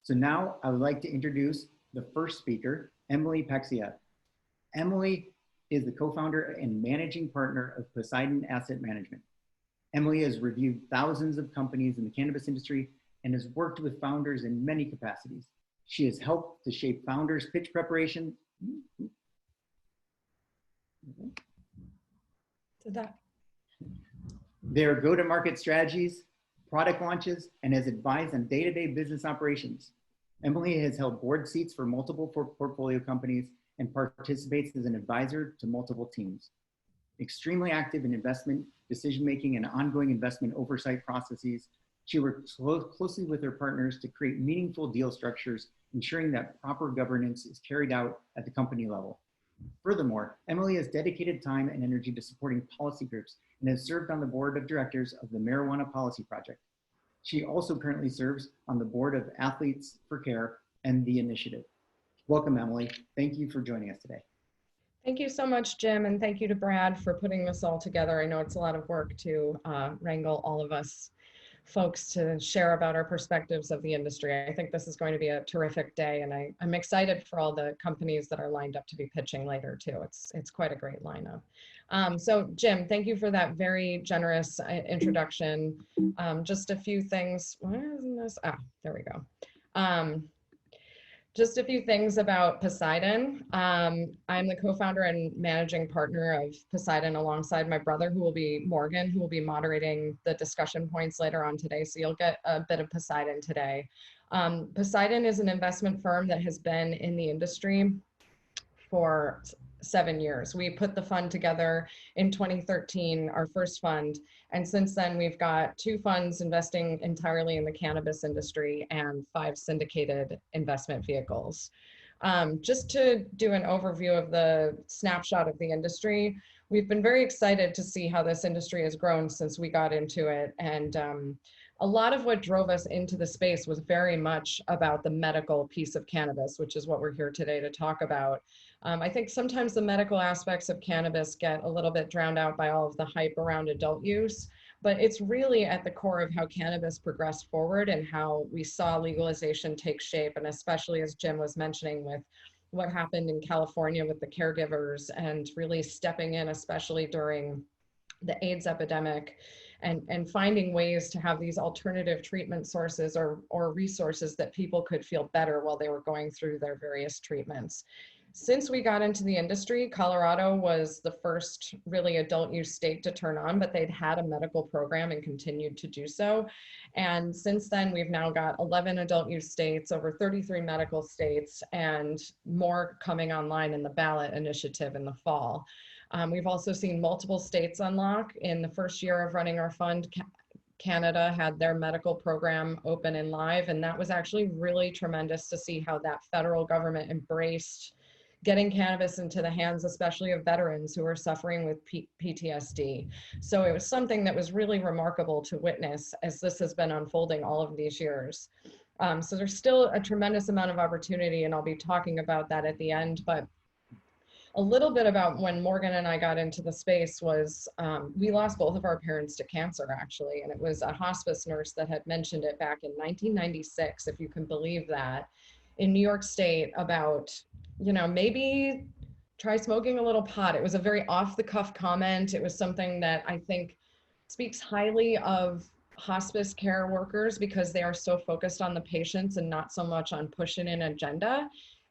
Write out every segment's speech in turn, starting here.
So now I would like to introduce the first speaker, Emily Paxhia. Emily is the co-founder and managing partner of Poseidon Asset Management. Emily has reviewed thousands of companies in the cannabis industry and has worked with founders in many capacities. She has helped to shape founders' pitch preparation. Their go-to-market strategies, product launches, and has advised on day-to-day business operations. Emily has held board seats for multiple portfolio companies and participates as an advisor to multiple teams. Extremely active in investment decision-making and ongoing investment oversight processes, she works closely with her partners to create meaningful deal structures, ensuring that proper governance is carried out at the company level. Furthermore, Emily has dedicated time and energy to supporting policy groups and has served on the board of directors of the Marijuana Policy Project. She also currently serves on the board of Athletes for Care and the Initiative. Welcome, Emily. Thank you for joining us today. Thank you so much, Jim, and thank you to Brad for putting this all together. I know it's a lot of work to wrangle all of us folks to share about our perspectives of the industry. I think this is going to be a terrific day, and I'm excited for all the companies that are lined up to be pitching later too. It's quite a great lineup. So Jim, thank you for that very generous introduction. Just a few things. Where isn't this? Ah, there we go. Just a few things about Poseidon. I'm the co-founder and managing partner of Poseidon alongside my brother, Morgan, who will be moderating the discussion points later on today. So you'll get a bit of Poseidon today. Poseidon is an investment firm that has been in the industry for 7 years. We put the fund together in 2013, our first fund. And since then, we've got 2 funds investing entirely in the cannabis industry and 5 syndicated investment vehicles. Just to do an overview of the snapshot of the industry, we've been very excited to see how this industry has grown since we got into it. And a lot of what drove us into the space was very much about the medical piece of cannabis, which is what we're here today to talk about. I think sometimes the medical aspects of cannabis get a little bit drowned out by all of the hype around adult use, but it's really at the core of how cannabis progressed forward and how we saw legalization take shape, and especially as Jim was mentioning with what happened in California with the caregivers and really stepping in, especially during the AIDS epidemic, and finding ways to have these alternative treatment sources or resources that people could feel better while they were going through their various treatments. Since we got into the industry, Colorado was the first really adult use state to turn on, but they'd had a medical program and continued to do so. And since then, we've now got 11 adult use states, over 33 medical states, and more coming online in the ballot initiative in the fall. We've also seen multiple states unlock. In the first year of running our fund, Canada had their medical program open and live, and that was actually really tremendous to see how that federal government embraced getting cannabis into the hands, especially of veterans who are suffering with PTSD. So it was something that was really remarkable to witness as this has been unfolding all of these years. So there's still a tremendous amount of opportunity, and I'll be talking about that at the end, but a little bit about when Morgan and I got into the space was we lost both of our parents to cancer, actually, and it was a hospice nurse that had mentioned it back in 1996, if you can believe that, in New York State about, you know, maybe try smoking a little pot. It was a very off-the-cuff comment. It was something that I think speaks highly of hospice care workers because they are so focused on the patients and not so much on pushing an agenda.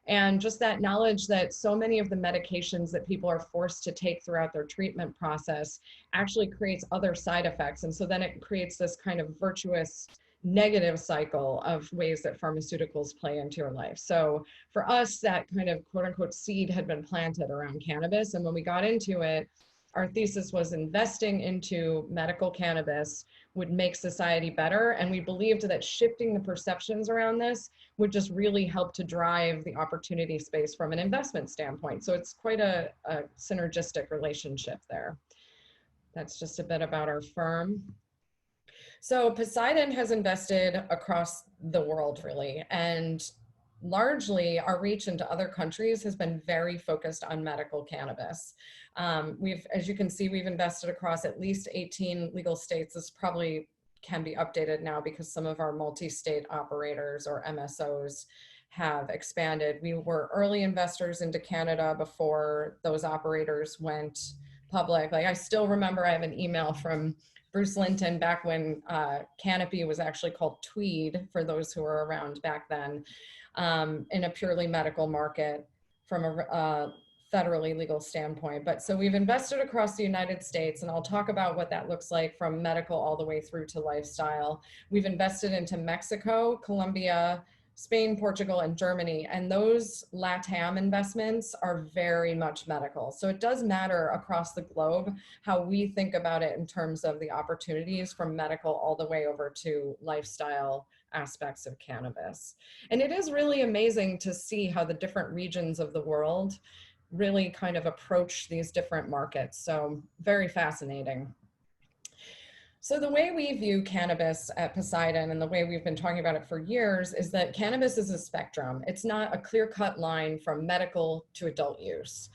And just that knowledge that so many of the medications that people are forced to take throughout their treatment process actually creates other side effects. And so then it creates this kind of virtuous negative cycle of ways that pharmaceuticals play into your life. So for us, that kind of quote unquote seed had been planted around cannabis. And when we got into it, our thesis was investing into medical cannabis would make society better. And we believed that shifting the perceptions around this would just really help to drive the opportunity space from an investment standpoint. So it's quite a synergistic relationship there. That's just a bit about our firm. So Poseidon has invested across the world, really, and largely our reach into other countries has been very focused on medical cannabis. As you can see, we've invested across at least 18 legal states. This probably can be updated now because some of our multi-state operators or MSOs have expanded. We were early investors into Canada before those operators went public. Like I still remember, I have an email from Bruce Linton back when Canopy was actually called Tweed, for those who were around back then, in a purely medical market from a federally legal standpoint. But so we've invested across the United States, and I'll talk about what that looks like from medical all the way through to lifestyle. We've invested into Mexico, Colombia, Spain, Portugal, and Germany. And those LATAM investments are very much medical. So it does matter across the globe how we think about it in terms of the opportunities from medical all the way over to lifestyle aspects of cannabis. And it is really amazing to see how the different regions of the world really kind of approach these different markets. So very fascinating. So the way we view cannabis at Poseidon, and the way we've been talking about it for years, is that cannabis is a spectrum. It's not a clear-cut line from medical to adult use.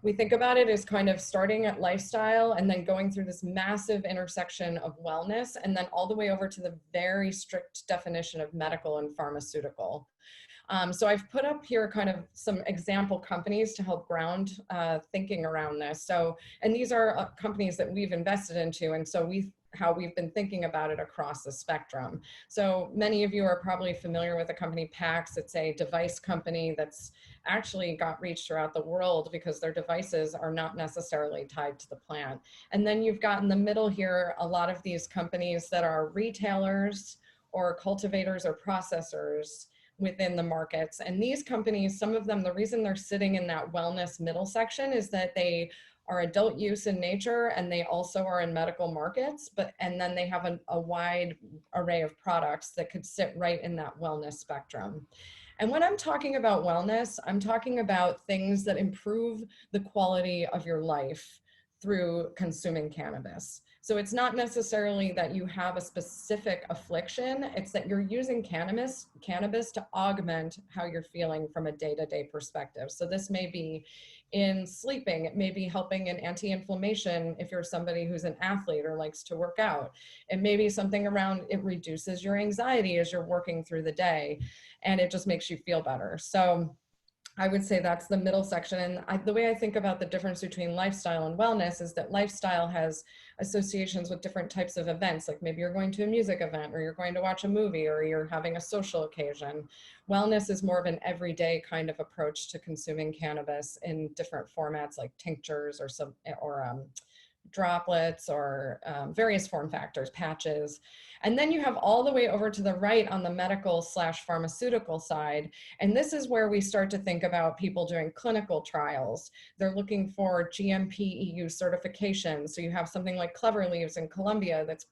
We think about it as kind of starting at lifestyle and then going through this massive intersection of wellness, and then all the way over to the very strict definition of medical and pharmaceutical. So I've put up here kind of some example companies to help ground thinking around this. So, and these are companies that we've invested into, and so how we've been thinking about it across the spectrum. So many of you are probably familiar with the company Pax. It's a device company that's actually got reach throughout the world because their devices are not necessarily tied to the plant. And then you've got in the middle here a lot of these companies that are retailers or cultivators or processors within the markets. And these companies, some of them, the reason they're sitting in that wellness middle section is that they are adult use in nature, and they also are in medical markets, and then they have a wide array of products that could sit right in that wellness spectrum. And when I'm talking about wellness, I'm talking about things that improve the quality of your life through consuming cannabis. So it's not necessarily that you have a specific affliction, it's that you're using cannabis to augment how you're feeling from a day-to-day perspective. So this may be in sleeping, it may be helping in anti-inflammation if you're somebody who's an athlete or likes to work out. It may be something around, it reduces your anxiety as you're working through the day, and it just makes you feel better. So I would say that's the middle section. And the way I think about the difference between lifestyle and wellness is that lifestyle has associations with different types of events, like maybe you're going to a music event, or you're going to watch a movie, or you're having a social occasion. Wellness is more of an everyday kind of approach to consuming cannabis in different formats, like tinctures or droplets or various form factors, patches. And then you have all the way over to the right on the medical/pharmaceutical side. And this is where we start to think about people doing clinical trials. They're looking for GMP EU certification. So you have something like Clever Leaves in Colombia that's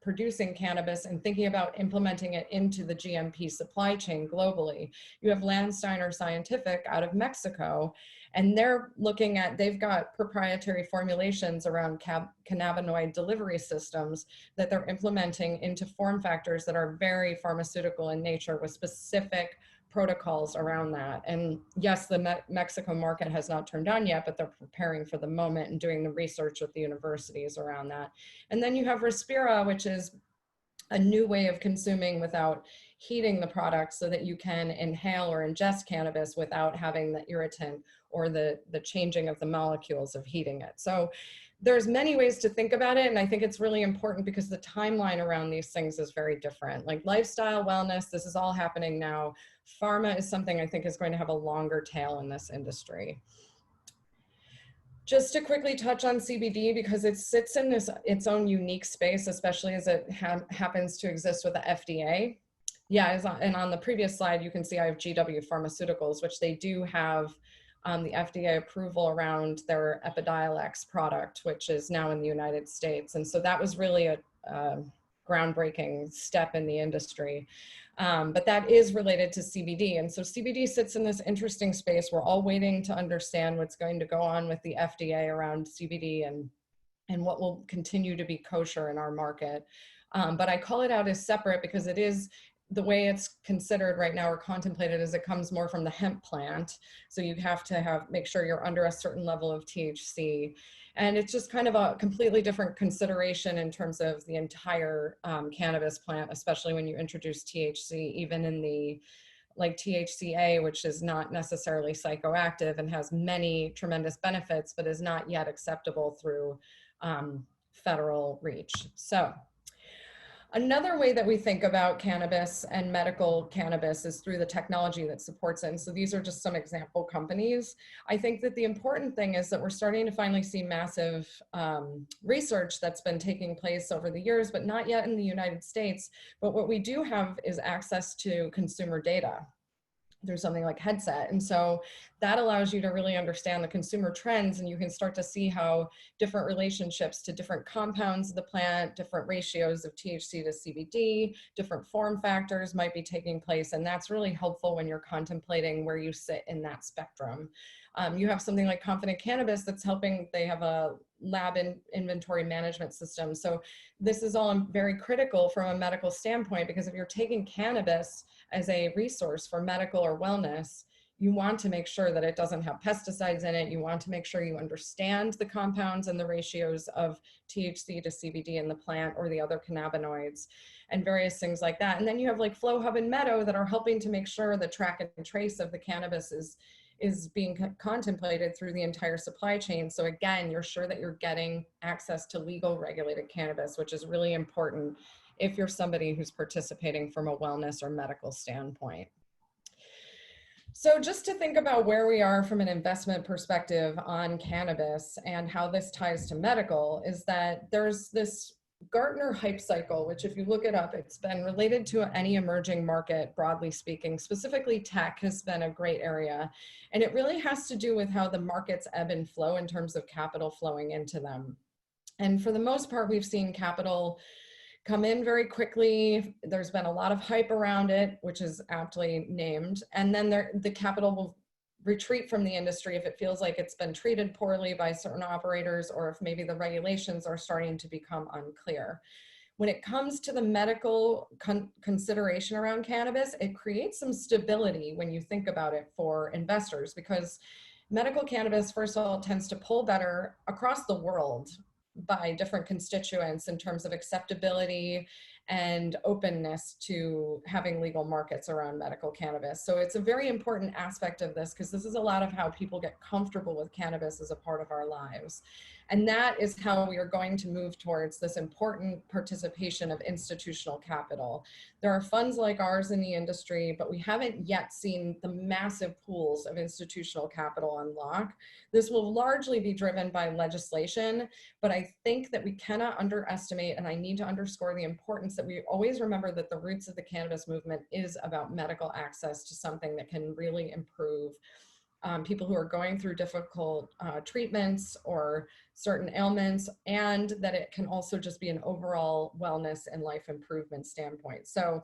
producing cannabis and thinking about implementing it into the GMP supply chain globally. You have Landsteiner Scientific out of Mexico, and they're looking at, they've got proprietary formulations around cannabinoid delivery systems that they're implementing into form factors that are very pharmaceutical in nature with specific protocols around that. And yes, the Mexico market has not turned on yet, but they're preparing for the moment and doing the research with the universities around that. And then you have Respira, which is a new way of consuming without heating the product so that you can inhale or ingest cannabis without having the irritant or the changing of the molecules of heating it. So there's many ways to think about it. And I think it's really important because the timeline around these things is very different. Like lifestyle, wellness, this is all happening now. Pharma is something I think is going to have a longer tail in this industry. Just to quickly touch on CBD, because it sits in its own unique space, especially as it happens to exist with the FDA. Yeah, and on the previous slide, you can see I have GW Pharmaceuticals, which they do have the FDA approval around their Epidiolex product, which is now in the United States. And so that was really a groundbreaking step in the industry. But that is related to CBD. And so CBD sits in this interesting space. We're all waiting to understand what's going to go on with the FDA around CBD and what will continue to be kosher in our market. But I call it out as separate because it is the way it's considered right now or contemplated is it comes more from the hemp plant. So you have to make sure you're under a certain level of THC. And it's just kind of a completely different consideration in terms of the entire cannabis plant, especially when you introduce THC, even in the like THCA, which is not necessarily psychoactive and has many tremendous benefits, but is not yet acceptable through federal reach. So another way that we think about cannabis and medical cannabis is through the technology that supports it. And so these are just some example companies. I think that the important thing is that we're starting to finally see massive research that's been taking place over the years, but not yet in the United States. But what we do have is access to consumer data through something like Headset. And so that allows you to really understand the consumer trends, and you can start to see how different relationships to different compounds of the plant, different ratios of THC to CBD, different form factors might be taking place. And that's really helpful when you're contemplating where you sit in that spectrum. You have something like Confident Cannabis that's helping, they have a lab inventory management system. So this is all very critical from a medical standpoint, because if you're taking cannabis as a resource for medical or wellness, you want to make sure that it doesn't have pesticides in it. You want to make sure you understand the compounds and the ratios of THC to CBD in the plant or the other cannabinoids and various things like that. And then you have like Flow Hub and Meadow that are helping to make sure the track and trace of the cannabis is being contemplated through the entire supply chain. So again, you're sure that you're getting access to legal regulated cannabis, which is really important if you're somebody who's participating from a wellness or medical standpoint. So just to think about where we are from an investment perspective on cannabis and how this ties to medical is that there's this Gartner hype cycle, which if you look it up, it's been related to any emerging market, broadly speaking. Specifically, tech has been a great area. And it really has to do with how the markets ebb and flow in terms of capital flowing into them. And for the most part, we've seen capital come in very quickly. There's been a lot of hype around it, which is aptly named. And then the capital will retreat from the industry if it feels like it's been treated poorly by certain operators, or if maybe the regulations are starting to become unclear. When it comes to the medical consideration around cannabis, it creates some stability when you think about it for investors, because medical cannabis, first of all, tends to pull better across the world by different constituents in terms of acceptability and openness to having legal markets around medical cannabis. So it's a very important aspect of this, because this is a lot of how people get comfortable with cannabis as a part of our lives. And that is how we are going to move towards this important participation of institutional capital. There are funds like ours in the industry, but we haven't yet seen the massive pools of institutional capital unlock. This will largely be driven by legislation, but I think that we cannot underestimate, and I need to underscore the importance that we always remember that the roots of the cannabis movement is about medical access to something that can really improve people who are going through difficult treatments or certain ailments, and that it can also just be an overall wellness and life improvement standpoint. So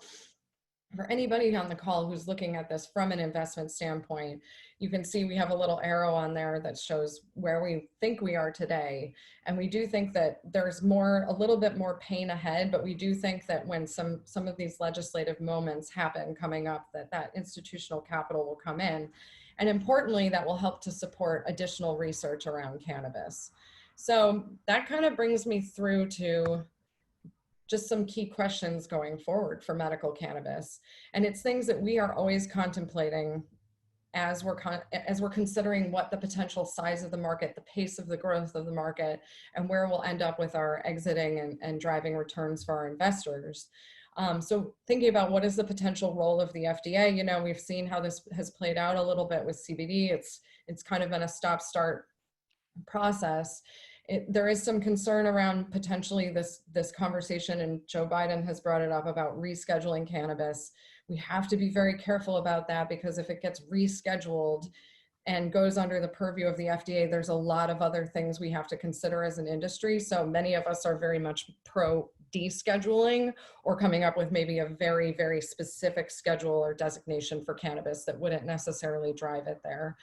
for anybody on the call who's looking at this from an investment standpoint, you can see we have a little arrow on there that shows where we think we are today. And we do think that there's a little bit more pain ahead, but we do think that when some of these legislative moments happen coming up, that institutional capital will come in. And importantly, that will help to support additional research around cannabis. So that kind of brings me through to just some key questions going forward for medical cannabis. And it's things that we are always contemplating as we're considering what the potential size of the market, the pace of the growth of the market, and where we'll end up with our exiting and driving returns for our investors. So thinking about what is the potential role of the FDA, we've seen how this has played out a little bit with CBD. It's kind of been a stop-start process. There is some concern around potentially this conversation, and Joe Biden has brought it up about rescheduling cannabis. We have to be very careful about that, because if it gets rescheduled and goes under the purview of the FDA, there's a lot of other things we have to consider as an industry. So many of us are very much pro descheduling, or coming up with maybe a very, very specific schedule or designation for cannabis that wouldn't necessarily drive it there.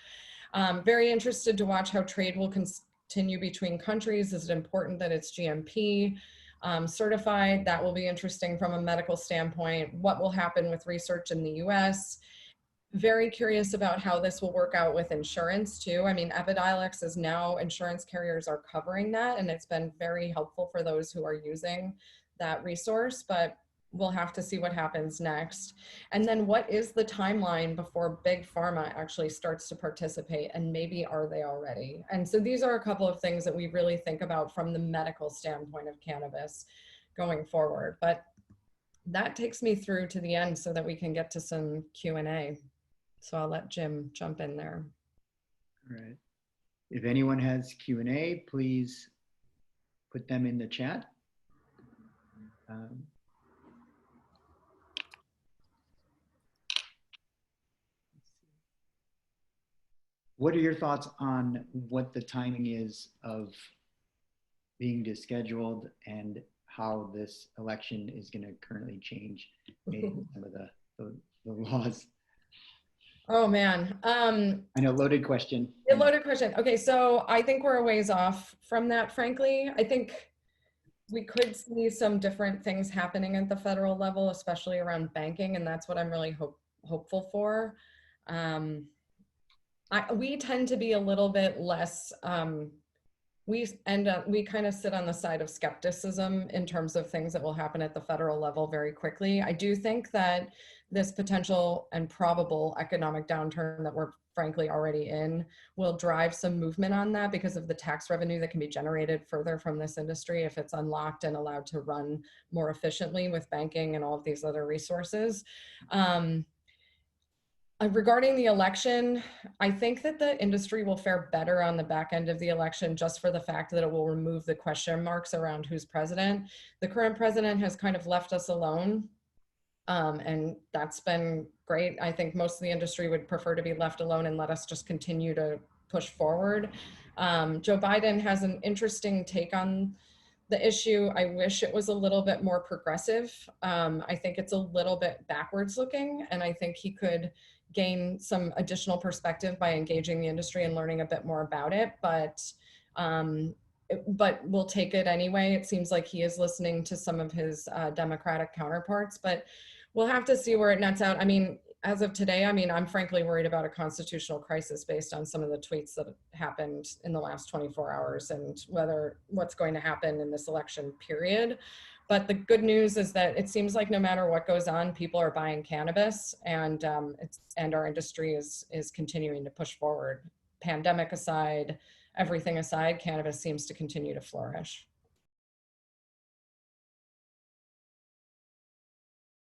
Very interested to watch how trade will continue between countries. Is it important that it's GMP? certified. That will be interesting from a medical standpoint. What will happen with research in the US? Very curious about how this will work out with insurance too. I mean, Epidiolex is now, insurance carriers are covering that, and it's been very helpful for those who are using that resource, but we'll have to see what happens next. And then what is the timeline before big pharma actually starts to participate, and maybe are they already? And so these are a couple of things that we really think about from the medical standpoint of cannabis going forward. But that takes me through to the end so that we can get to some Q&A. So I'll let Jim jump in there. All right. If anyone has Q&A, please put them in the chat. What are your thoughts on what the timing is of being descheduled and how this election is going to currently change maybe some of the laws? Oh man. I know, loaded question. A loaded question. Okay, so I think we're a ways off from that, frankly. I think we could see some different things happening at the federal level, especially around banking, and that's what I'm really hopeful for. We tend to be a little bit less, we kind of sit on the side of skepticism in terms of things that will happen at the federal level very quickly. I do think that this potential and probable economic downturn that we're frankly already in will drive some movement on that because of the tax revenue that can be generated further from this industry if it's unlocked and allowed to run more efficiently with banking and all of these other resources. Regarding the election, I think that the industry will fare better on the back end of the election just for the fact that it will remove the question marks around who's president. The current president has kind of left us alone, and that's been great. I think most of the industry would prefer to be left alone and let us just continue to push forward. Joe Biden has an interesting take on the issue. I wish it was a little bit more progressive. I think it's a little bit backwards looking, and I think he could gain some additional perspective by engaging the industry and learning a bit more about it, but we'll take it anyway. It seems like he is listening to some of his Democratic counterparts, but we'll have to see where it nets out. I mean, as of today, I mean, I'm frankly worried about a constitutional crisis based on some of the tweets that happened in the last 24 hours and what's going to happen in this election period. But the good news is that it seems like no matter what goes on, people are buying cannabis, and our industry is continuing to push forward. Pandemic aside, everything aside, cannabis seems to continue to flourish.